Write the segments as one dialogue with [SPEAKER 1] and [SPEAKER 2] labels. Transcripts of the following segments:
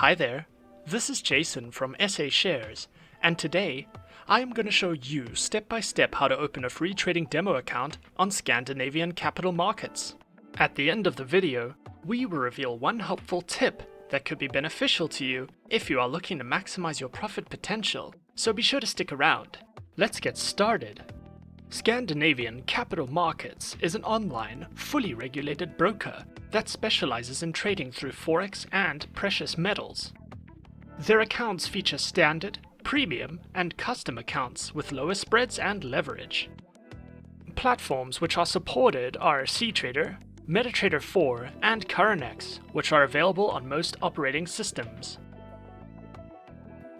[SPEAKER 1] Hi there, this is Jason from SA Shares, and today I am going to show you step by step how to open a free trading demo account on Scandinavian Capital Markets. At the end of the video, we will reveal one helpful tip that could be beneficial to you if you are looking to maximize your profit potential, so be sure to stick around. Let's get started. Scandinavian Capital Markets is an online, fully regulated broker that specializes in trading through Forex and precious metals. Their accounts feature standard, premium, and custom accounts with lower spreads and leverage. Platforms which are supported are cTrader, MetaTrader 4, and Currenex, which are available on most operating systems.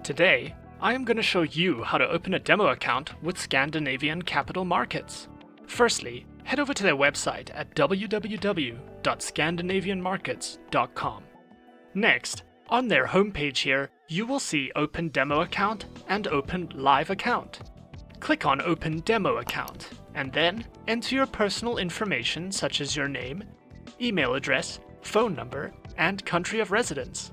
[SPEAKER 1] Today, I am going to show you how to open a demo account with Scandinavian Capital Markets. Firstly, head over to their website at www.scandinavianmarkets.com. Next, on their homepage here, you will see Open Demo Account and Open Live Account. Click on Open Demo Account, and then enter your personal information such as your name, email address, phone number, and country of residence.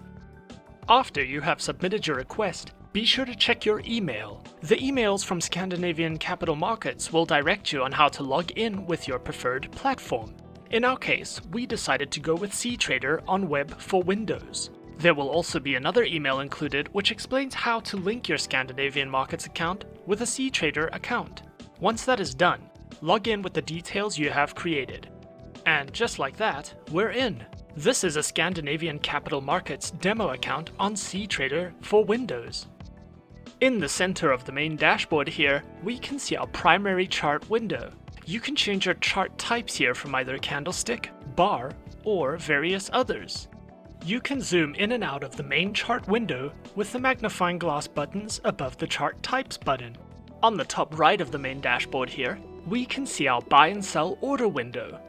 [SPEAKER 1] After you have submitted your request, be sure to check your email. The emails from Scandinavian Capital Markets will direct you on how to log in with your preferred platform. In our case, we decided to go with cTrader on web for Windows. There will also be another email included which explains how to link your Scandinavian Markets account with a cTrader account. Once that is done, log in with the details you have created. And just like that, we're in. This is a Scandinavian Capital Markets demo account on cTrader for Windows. In the center of the main dashboard here, we can see our primary chart window. You can change your chart types here from either candlestick, bar, or various others. You can zoom in and out of the main chart window with the magnifying glass buttons above the chart types button. On the top right of the main dashboard here, we can see our buy and sell order window.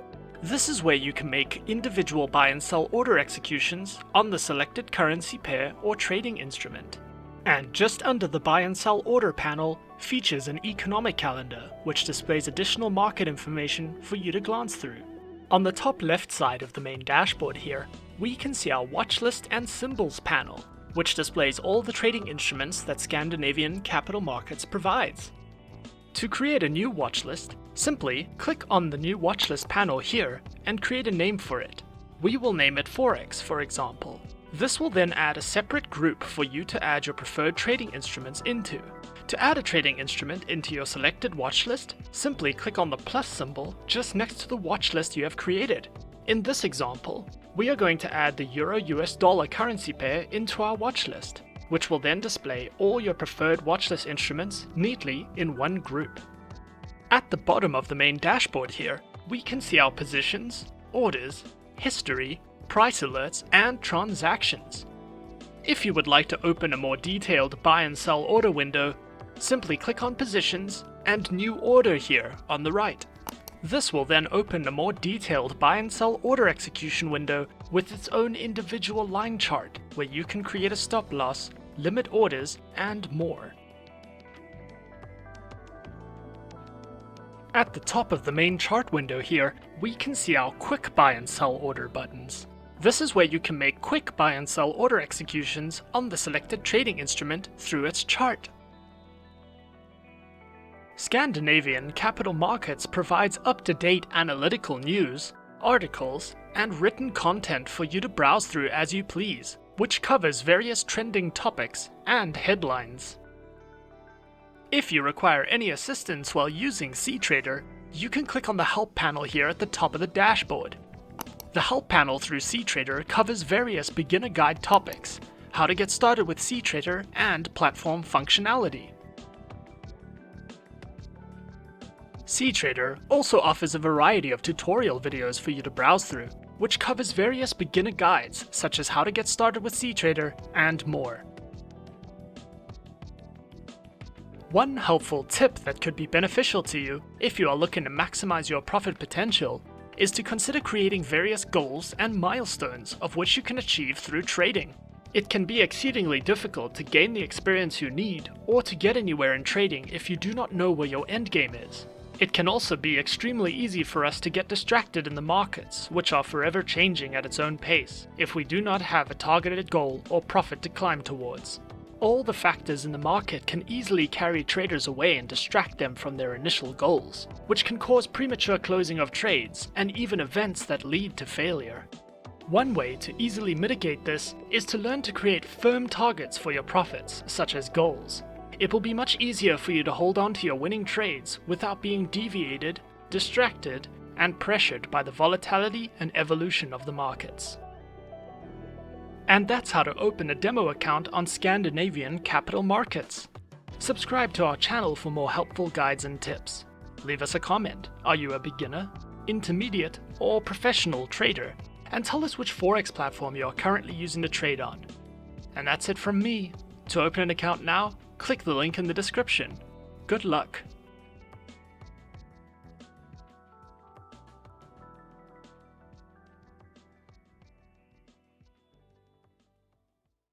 [SPEAKER 1] This is where you can make individual buy and sell order executions on the selected currency pair or trading instrument. And just under the buy and sell order panel features an economic calendar which displays additional market information for you to glance through. On the top left side of the main dashboard here, we can see our watch list and symbols panel, which displays all the trading instruments that Scandinavian Capital Markets provides. To create a new watch list, simply click on the new watch list panel here and create a name for it. We will name it Forex, for example. This will then add a separate group for you to add your preferred trading instruments into. To add a trading instrument into your selected watch list, simply click on the plus symbol just next to the watch list you have created. In this example, we are going to add the Euro-US dollar currency pair into our watch list, which will then display all your preferred watch list instruments neatly in one group. At the bottom of the main dashboard here, we can see our positions, orders, history, price alerts, and transactions. If you would like to open a more detailed buy and sell order window, simply click on Positions and New Order here on the right. This will then open a more detailed buy and sell order execution window with its own individual line chart where you can create a stop loss, limit orders, and more. At the top of the main chart window here, we can see our Quick Buy and Sell Order buttons. This is where you can make quick buy and sell order executions on the selected trading instrument through its chart. Scandinavian Capital Markets provides up-to-date analytical news, articles, and written content for you to browse through as you please, which covers various trending topics and headlines. If you require any assistance while using cTrader, you can click on the Help panel here at the top of the dashboard. The Help panel through cTrader covers various beginner guide topics, how to get started with cTrader, and platform functionality. cTrader also offers a variety of tutorial videos for you to browse through, which covers various beginner guides such as how to get started with cTrader and more. One helpful tip that could be beneficial to you if you are looking to maximize your profit potential is to consider creating various goals and milestones of which you can achieve through trading. It can be exceedingly difficult to gain the experience you need or to get anywhere in trading if you do not know where your endgame is. It can also be extremely easy for us to get distracted in the markets, which are forever changing at its own pace, if we do not have a targeted goal or profit to climb towards. All the factors in the market can easily carry traders away and distract them from their initial goals, which can cause premature closing of trades and even events that lead to failure. One way to easily mitigate this is to learn to create firm targets for your profits, such as goals. It will be much easier for you to hold on to your winning trades without being deviated, distracted, and pressured by the volatility and evolution of the markets. And that's how to open a demo account on Scandinavian Capital Markets. Subscribe to our channel for more helpful guides and tips. Leave us a comment. Are you a beginner, intermediate, or professional trader? And tell us which Forex platform you are currently using to trade on. And that's it from me. To open an account now, click the link in the description. Good luck!